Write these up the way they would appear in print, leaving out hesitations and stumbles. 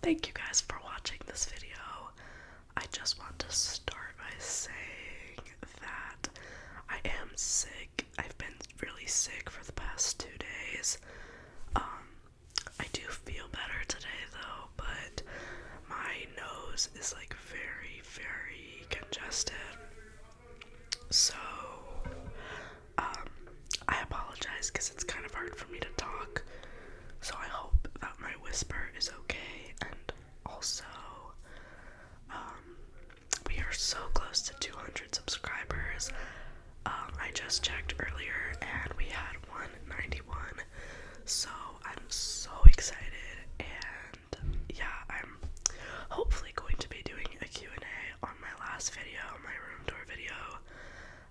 Thank you guys for watching this video. I just want to start by saying that I am sick. I've been really sick for the past 2 days. I do feel better today though, but my nose is like very, very congested. So, I apologize because it's kind of hard for me to talk. So I hope that my whisper is okay. And also, we are so close to 200 subscribers. I just checked earlier and we had 191. So I'm so excited, and yeah, I'm hopefully going to be doing a Q&A on my last video, my room tour video.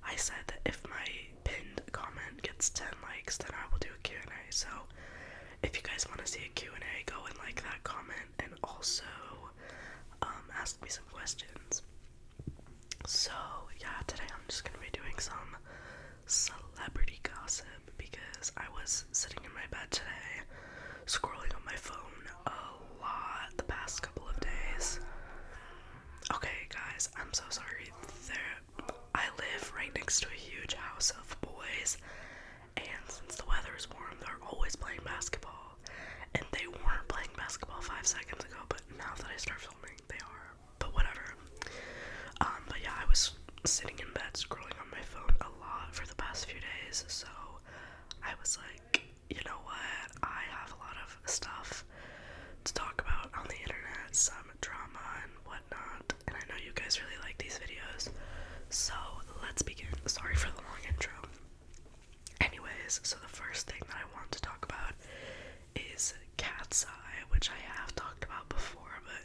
I said that if my pinned comment gets 10 likes, then I will do a Q&A. So if you guys want to see a Q&A, go and like that comment, and also ask me some questions. So yeah, today I'm just gonna be doing some celebrity gossip because I was sitting in my bed today scrolling on my phone a lot the past couple of days. Okay guys, I'm so sorry. I live right next to a huge house of boys, and since the weather is warm, they're always playing basketball. And they weren't playing basketball 5 seconds ago, but now that I start filming, they are. But whatever. But yeah, I was sitting in bed scrolling on my phone a lot for the past few days, so I was like, you know what? I have a lot of stuff to talk about on the internet, some drama and whatnot, and I know you guys really like these videos, so let's begin. Sorry for the long intro. Anyways, so the first thing that I want to talk about is Cat's Eye, which I have talked about before, but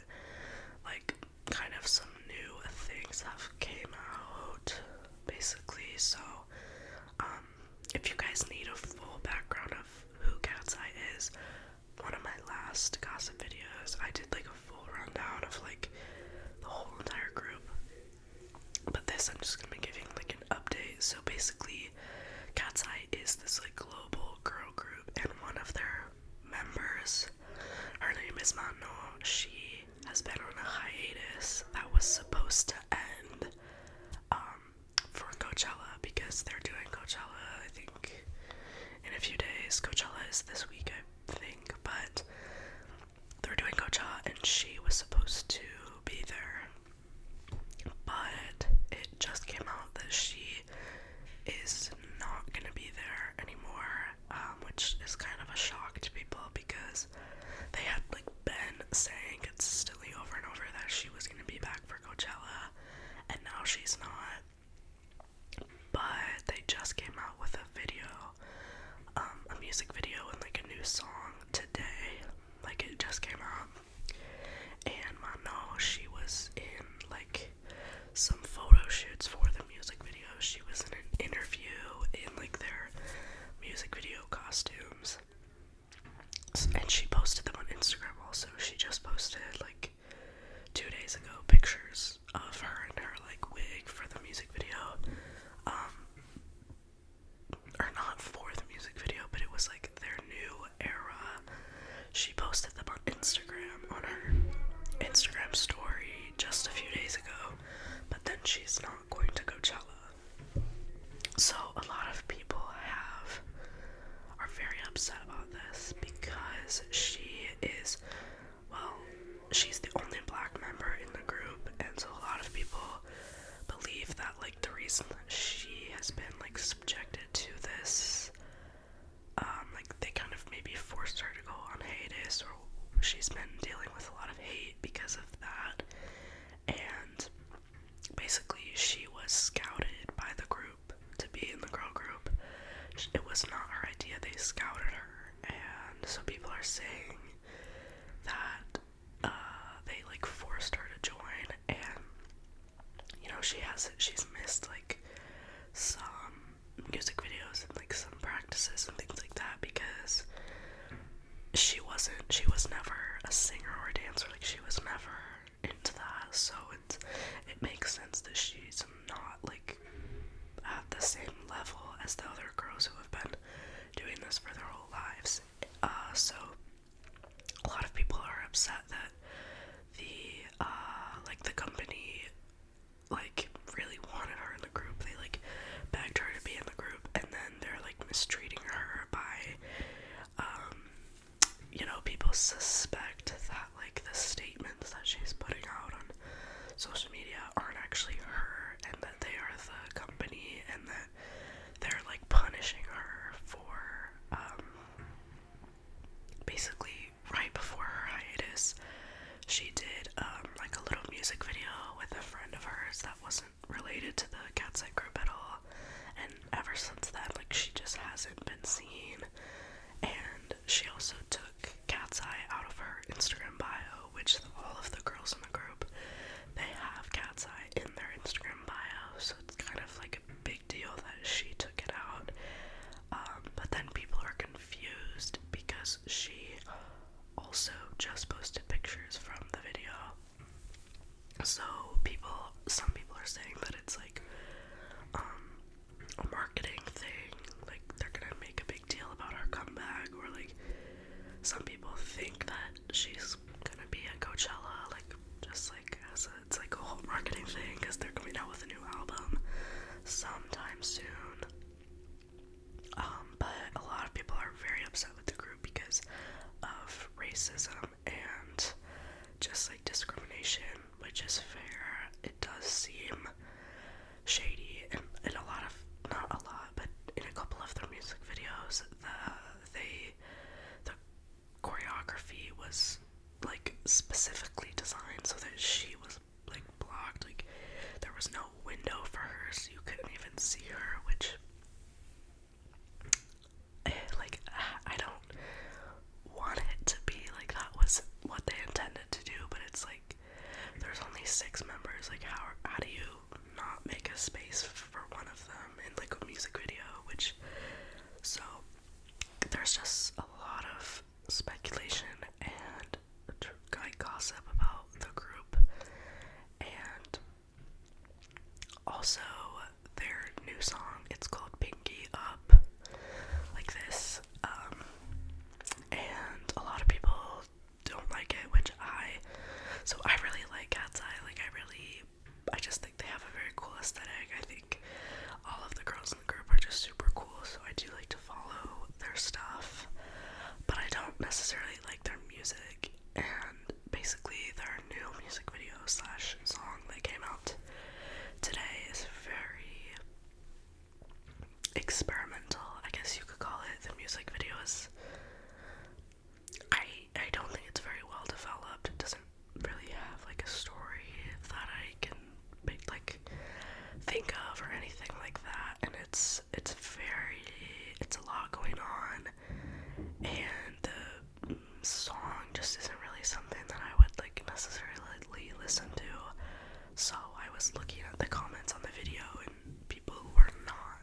like kind of some new things have came out basically. So if you guys need a full background of who Cat's Eye is, one of my last gossip videos I did like a full rundown of like the whole entire group, but this I'm just gonna be giving like an update. So basically Cat's Eye is this like global girl group, and one of their members, her name is Mano, she has been on a hiatus that was supposed to end for Coachella, because they're doing Coachella, I think, in a few days. Coachella is this week, I think, but they're doing Coachella, and she was supposed to be there, but it just came out that she is not gonna be there anymore, which is kind of a shock to people because they had like been saying consistently over and over that she was gonna be back for Coachella, and now she's not. But they just came out with a video, a music video and like a new song today. Like it just came out, and Mano, she was in like some photo shoots for the music video. She was in an interview in like their music video costumes, and she posted them on Instagram also. She just posted like 2 days ago pictures of her and her like wig for the music video, or not for the music video, but it was like their new era. She posted them on Instagram, on her Instagram story just a few days ago, but then she's not going to Coachella. So a lot of people are very upset about this because she is, well, she's the only black member in the group, and so a lot of people believe that like the reason that she has been like subjected to this, like they kind of maybe forced her to go on hiatus, or she's been dealing with a lot of hate because of that. And basically she was scouted by the group to be in the girl group. It was not her idea, they scouted her, and so people are saying that they like forced her to join, and you know, she's missed like some music videos and like some practices and things like that because she was never a singer or a dancer. Like she was never into that, so it makes sense that she's not like at the same level as the other girls who have been doing this for their whole lives. So a lot of people are upset that scene. And she also took Cat's Eye out of her Instagram bio, which all of the girls in the group, they have Cat's Eye in their Instagram bio, so it's kind of like a big deal that she took it out. But then people are confused because she also just posted pictures from the video. So some people are saying that it's like a marketing thing, like they're gonna make a big deal about her comeback, or like some people think that she's gonna be at Coachella, like just like it's like a whole marketing thing because they're coming out with a new album sometime soon. But a lot of people are very upset with the group because of racism and just like discrimination, which is fair. It does seem shady, and in a lot of, not a lot, but in a couple of their music videos, the choreography was like specifically designed so that she was like blocked, like there was no window for her, so you couldn't even see her, which like I don't want it to be like that was what they intended to do, but it's like there's only 6 members, like how do you not make a space for one of them in like a music video, which, so there's just a lot of speculation and like gossip about the group, and also their new song, it's called Pinky Up, like this, and a lot of people don't like it, which I really like Cat's Eye, like I just think they have a very cool aesthetic. I think all of the girls in the group are just super cool, so I do like to follow their stuff, but I don't necessarily like their music, and basically their new music video / song that came out today is very experimental, I guess you could call it. The music video is, I don't think it's very well developed. It doesn't really have like a story that I can like think of or anything like that, and it's a lot going on, and the song just isn't really something that I would like necessarily listen to. So I was looking at the comments on the video, and people were not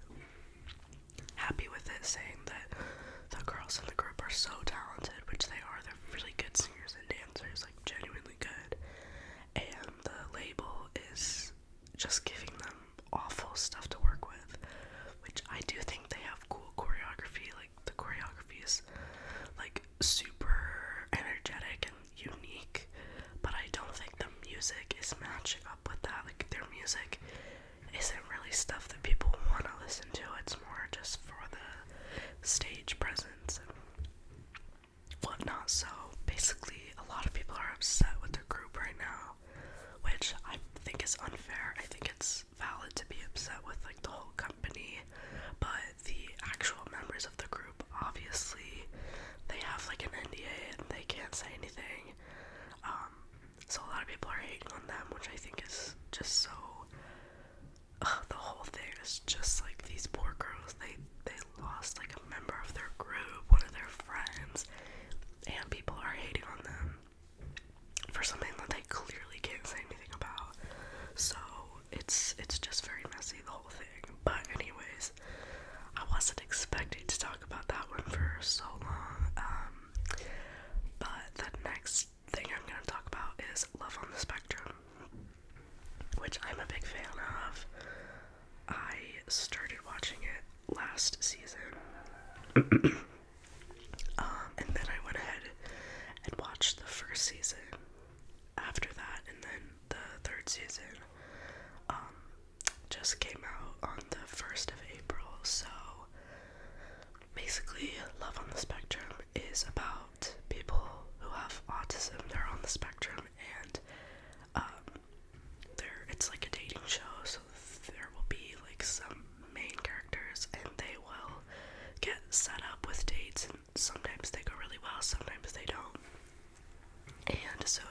happy with it, saying that the girls in the group are so talented, which they are. They're really good singers and dancers, like genuinely good, and the label is just giving them awful stuff to work with, which I do think they have cool choreography. Like the choreography is like super energetic and unique, but I don't think the music is matching up with that. Like their music isn't really stuff that people want to listen to. It's more just for the stage presence and whatnot. So basically a lot of people are upset with their group right now, which I think is unfair. I think it's valid to be upset with like the whole company, but the actual members of the group, obviously they have like an NDA and they can't say anything. So a lot of people are hating on them, which I think is just so, the whole thing is just like these poor girls, they lost like a member of their group, one of their friends, and people are hating on them for something that they clearly can't say anything about. So it's just very messy, the whole thing. But anyways, I wasn't expecting to talk about that one for so long. But the next thing I'm going to talk about is Love on the Spectrum, which I'm a big fan of. I started watching it last season, and then I went ahead and watched the first season after that, and then the third season just came out on the 1st of April. So basically Love on the Spectrum is about people who have autism. They're on the spectrum, and it's like a dating show, so there will be like some main characters, and they will get set up with dates, and sometimes they go really well, sometimes they don't. And so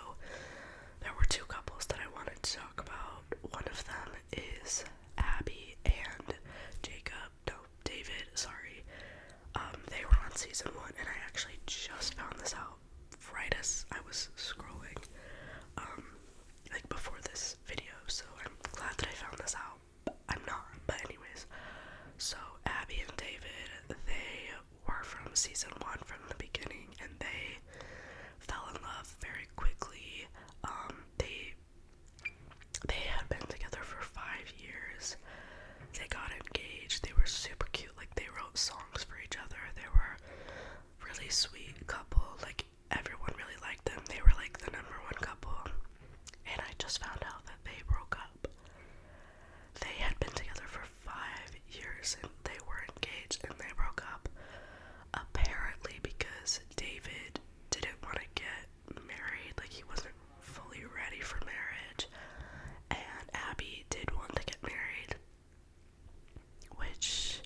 there were 2 couples that I wanted to talk about. One of them is Abby and David, sorry. season 1, and I actually just found this out right as I was scrolling, like before this video, so I'm glad that I found this out. I'm not, but anyways, so Abby and David, they were from season 1 from the beginning, and they fell in love very quickly. They had been together for 5 years. They got engaged. They were super cute. Like, they wrote songs for each other. They were really sweet couple. Like, everyone really liked them. They were like the number 1 couple. And I just found out that they broke up. They had been together for 5 years and they were engaged, and they broke up. Apparently because David didn't want to get married. Like, he wasn't fully ready for marriage. And Abby did want to get married. Which,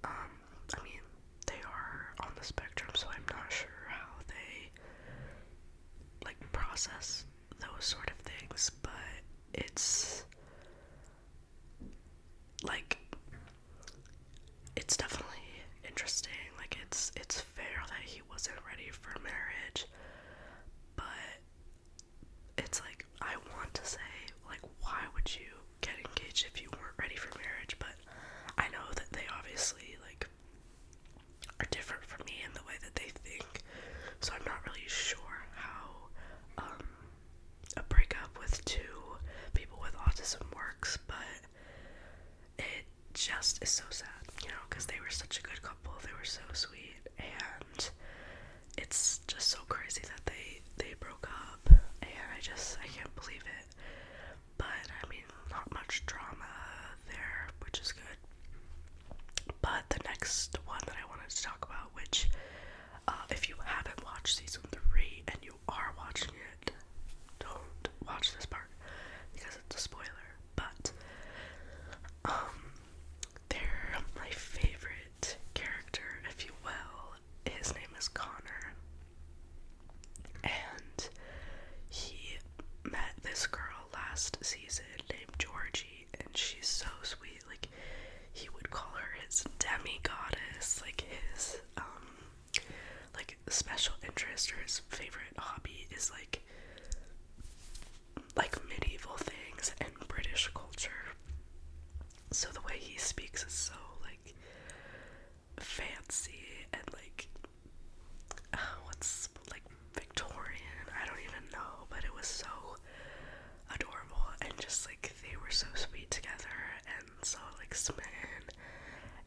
I mean, they are on the spectrum, so I'm not sure how they, like, process those sort of things, but it's, like, it's definitely interesting. Like, it's fair that he wasn't ready for marriage, but it's like, I want to say, like, why would you get engaged if you weren't ready for marriage? But I know that they obviously, like, are different from me in the way that they think, so I'm not really sure how a breakup with 2 people with autism works, but it just is so sad, you know, because they were such a good couple. They were so sweet, and it's just so crazy that they broke up, and I can't believe it. But I mean, not much drama there, which is good. But the next one that I wanted to talk about, which, if you haven't watched season 3 and you are watching it, don't watch this part because it's a spoiler. But they're my favorite character, if you will. His name is Connor, and he met this girl last season named Georgie, and she's so sweet. Like, he would call her his demi-goddess. Like, his like, special interest or his favorite hobby is like medieval things and British culture. So the way he speaks is so, like, fancy and, like, what's, like, Victorian, I don't even know, but it was so adorable, and just, like, they were so sweet together, and so, like, smitten,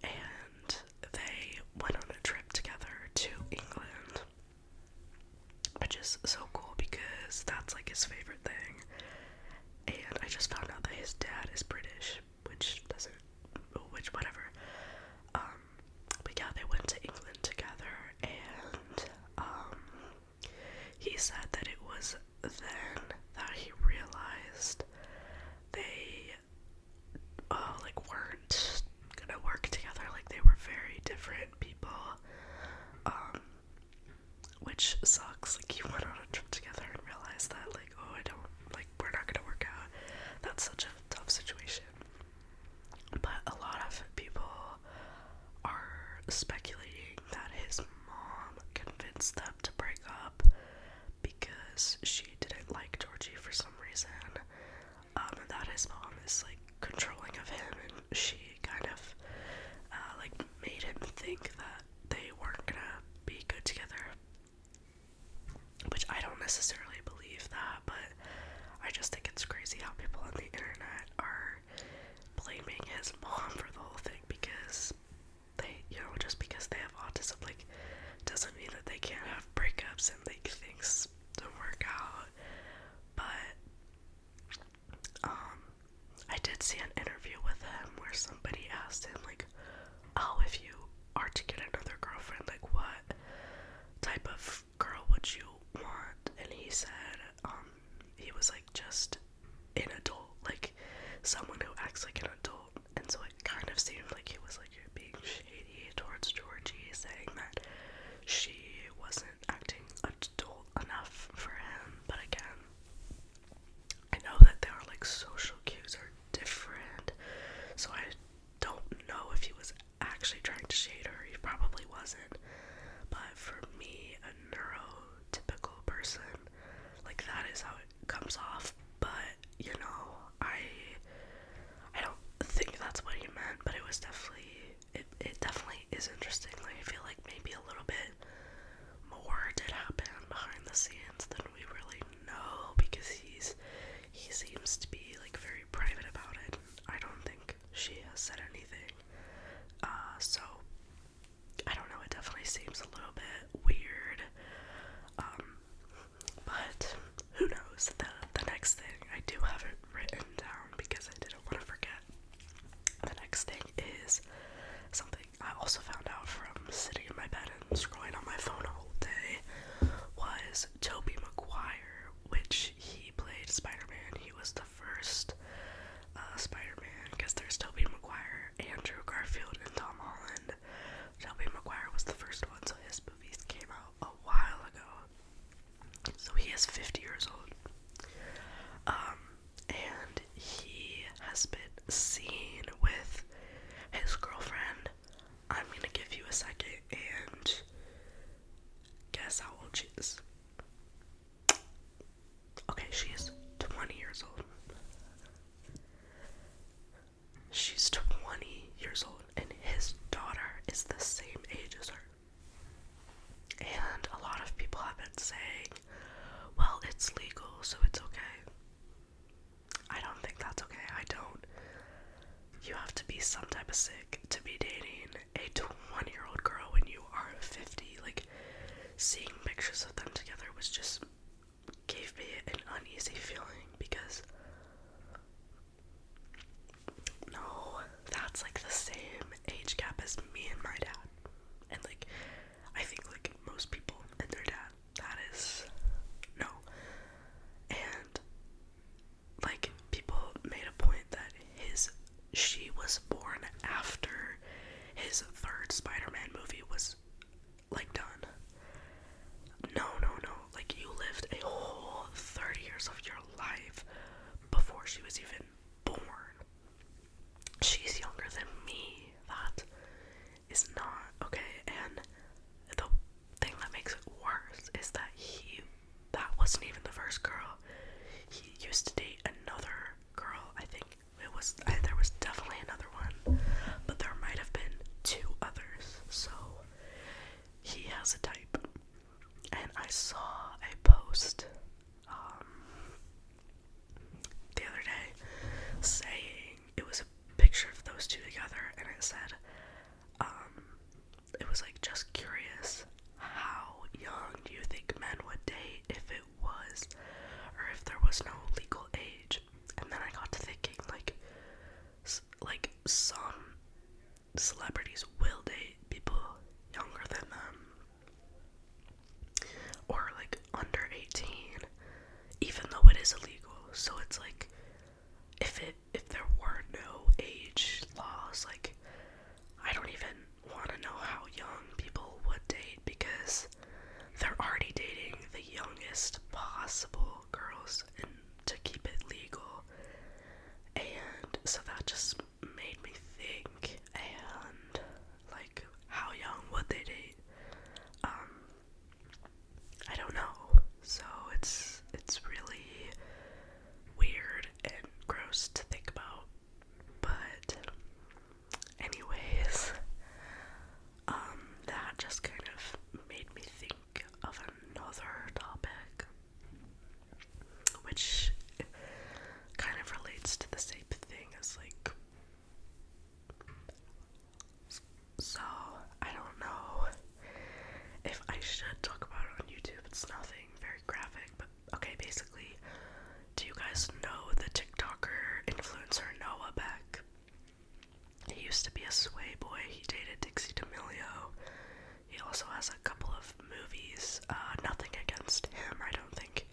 and they went on a trip together to England, which is so cool because that's, like, his favorite thing. And I just found out that his dad is British, which whatever. But yeah, they went to England together, and he said that it was then that he realized they like, weren't gonna work together. Like, they were very different people, which sucks. Like, he went on a trip together and realized that, like, oh, we're not gonna work out. That's such a tough situation. But a lot of people are speculating that his mom convinced them to break up because she didn't like Georgie for some reason, and that his mom is, like, controlling of him, and she kind of like, made him think that they weren't gonna be good together, which I don't necessarily believe that, but I just think it's crazy how people on the internet are blaming his mom for the whole thing because they, you know, just because they have autism, like, doesn't mean that they can't have breakups and, like, things don't work out. But I did see an interview with him where somebody asked him, like, oh, if you are to get another girlfriend, like, what type of girl would you want? And he said, he was like, just an adult, like, someone who acts like an adult. And so it kind of seemed like he was, like, being shady towards Georgie, saying that she wasn't acting adult enough for him. But again, I know that there are, like, social cues are different, so I don't know if he was actually trying to shade her. He probably wasn't, for me, a neurotypical person, like that is how it comes off, but you know, I don't think that's what he meant, but it was definitely, it definitely is interesting. Like, I feel like maybe a little bit more did happen behind the scenes than we really know, because he seems to be like very private about it. I don't think she has said anything. So I don't know, it definitely seems a little bit weird. But who knows? The next thing, I do have it written down because I didn't want to forget. The next thing is something I also found out from sitting in my bed and scrolling on my phone all day, was Tobey Maguire, which he played Spider-Man. He was the first Spider-Man, because there's Tobey Maguire, Andrew Garfield, and Tom Holland. Tobey Maguire was the first one, so his movies came out a while ago. So he is 50 years old. And he has been seen with his girlfriend. I'm gonna give you a second and guess how old she is. Okay, she is 20 years old. She's 20 years old, and his daughter is the same age as her. And a lot of people have been saying, well, it's legal, so it's okay. I don't think that's okay. I don't. You have to be some type of sick to be dating a 20-year-old girl when you are 50. Like, seeing pictures of them together was just gave me an uneasy feeling, because no, that's like the same age gap as me and my dad. And like, I think like most people and their dad, that is no. And like, people made a point that she was born after his third Spider-Man movie was like done. No, like, you lived a whole 30 years of your life before she was even born. She's younger than me. That is not okay. And the thing that makes it worse is that that wasn't even the first girl. He used to date another girl. I think there was definitely another one, but there might have been two others. So he has a type. And I saw a post the other day saying, it was a picture of those two together, and it said, it was like, just curious, how young do you think men would date if it was, or if there was no legal age? And then I got to thinking, like some celebrities will date people younger than them, or like under 18, even though it is illegal. So it's like, if there were no age laws, like, I don't even want to know how young people would date, because they're already dating the youngest possible girls and to keep it legal. And so that just made me think, and like, how young would they date? I don't know. So it's really weird and gross to think about. But anyways, that just kind of made me think of another topic, which kind of relates to the same thing as like, so I don't know if I should talk about it on YouTube. It's nothing very graphic, but okay, basically, do you guys know the TikToker influencer Noah Beck? He used to be a sway boy. He dated Dixie D'Amelio. He also has a couple of movies. Nothing against him. I don't think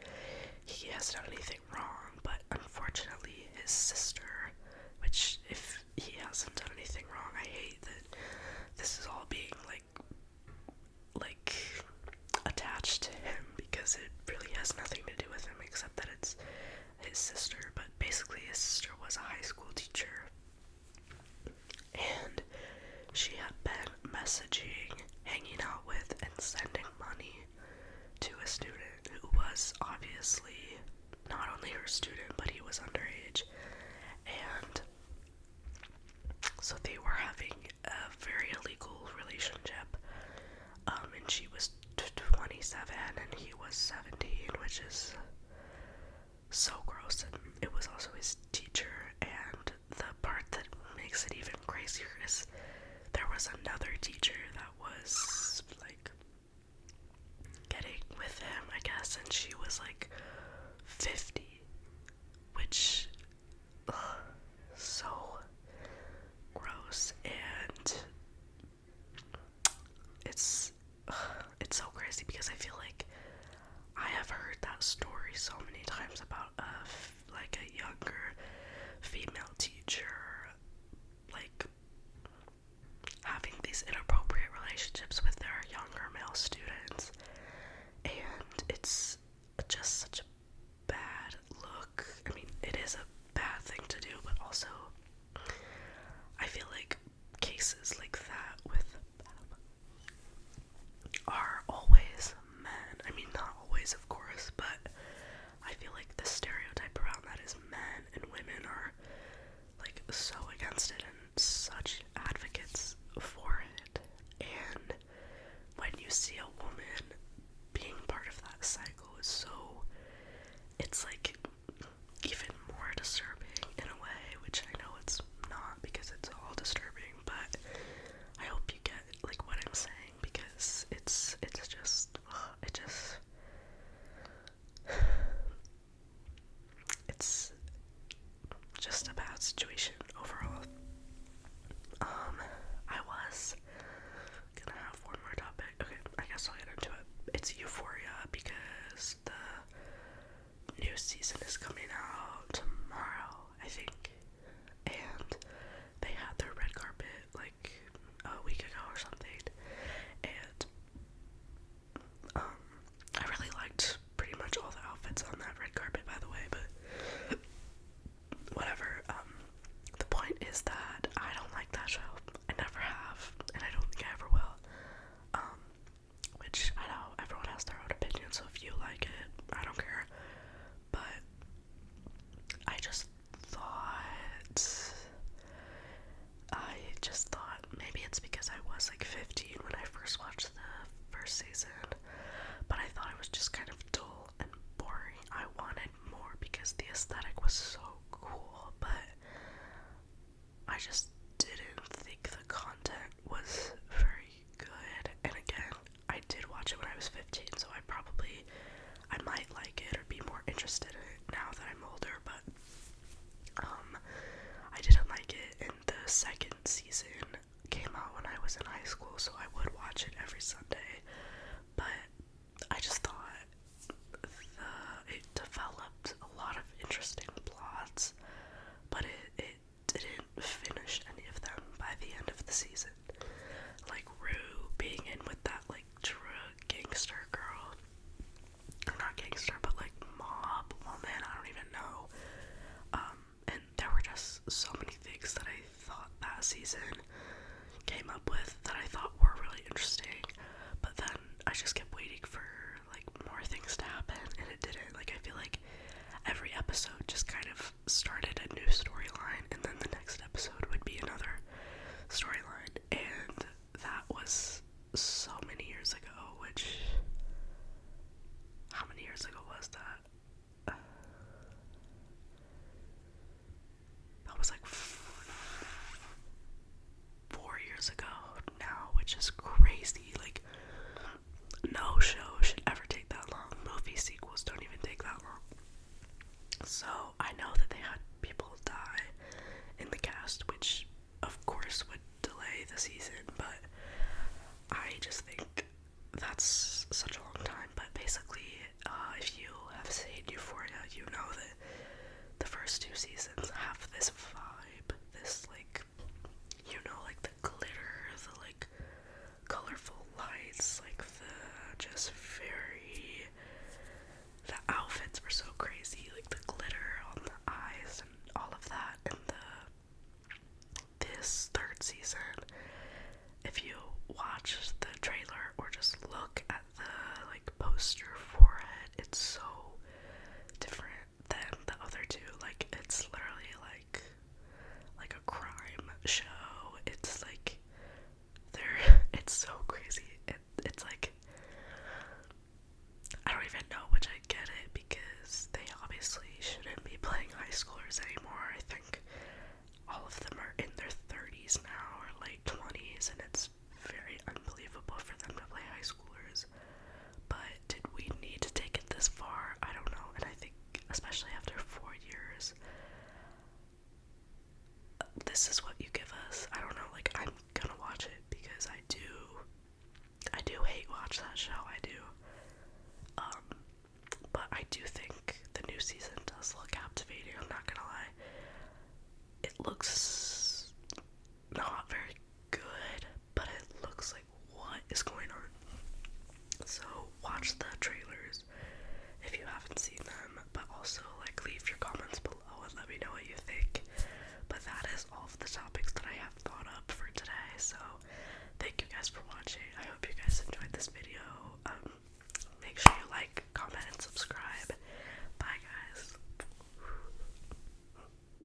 he has done anything wrong, but unfortunately his sister, which, if he hasn't done anything wrong, I hate that this is all being like attached to him, because it really has nothing to do with him except that it's his sister. But basically his sister was a high school teacher, and she had been messaging, hanging out with, and sending a student who was obviously not only her student, but he was underage. And so they were having a very illegal relationship. And she was 27 and he was 17, which is so gross. And it was also his teacher. And the part that makes it even crazier is there was another teacher that was like getting with him, I guess, and she was like 50, which so gross. And it's so crazy because I feel like I have heard that story so many times about like a younger female teacher like having these inappropriate relationships with their younger male students, and it's just such a bad look. I mean, it is a bad thing to do, but also I feel like cases like that with are always men. I mean, not always, of course, but I feel like the stereotype around that is men and women are like so against it, and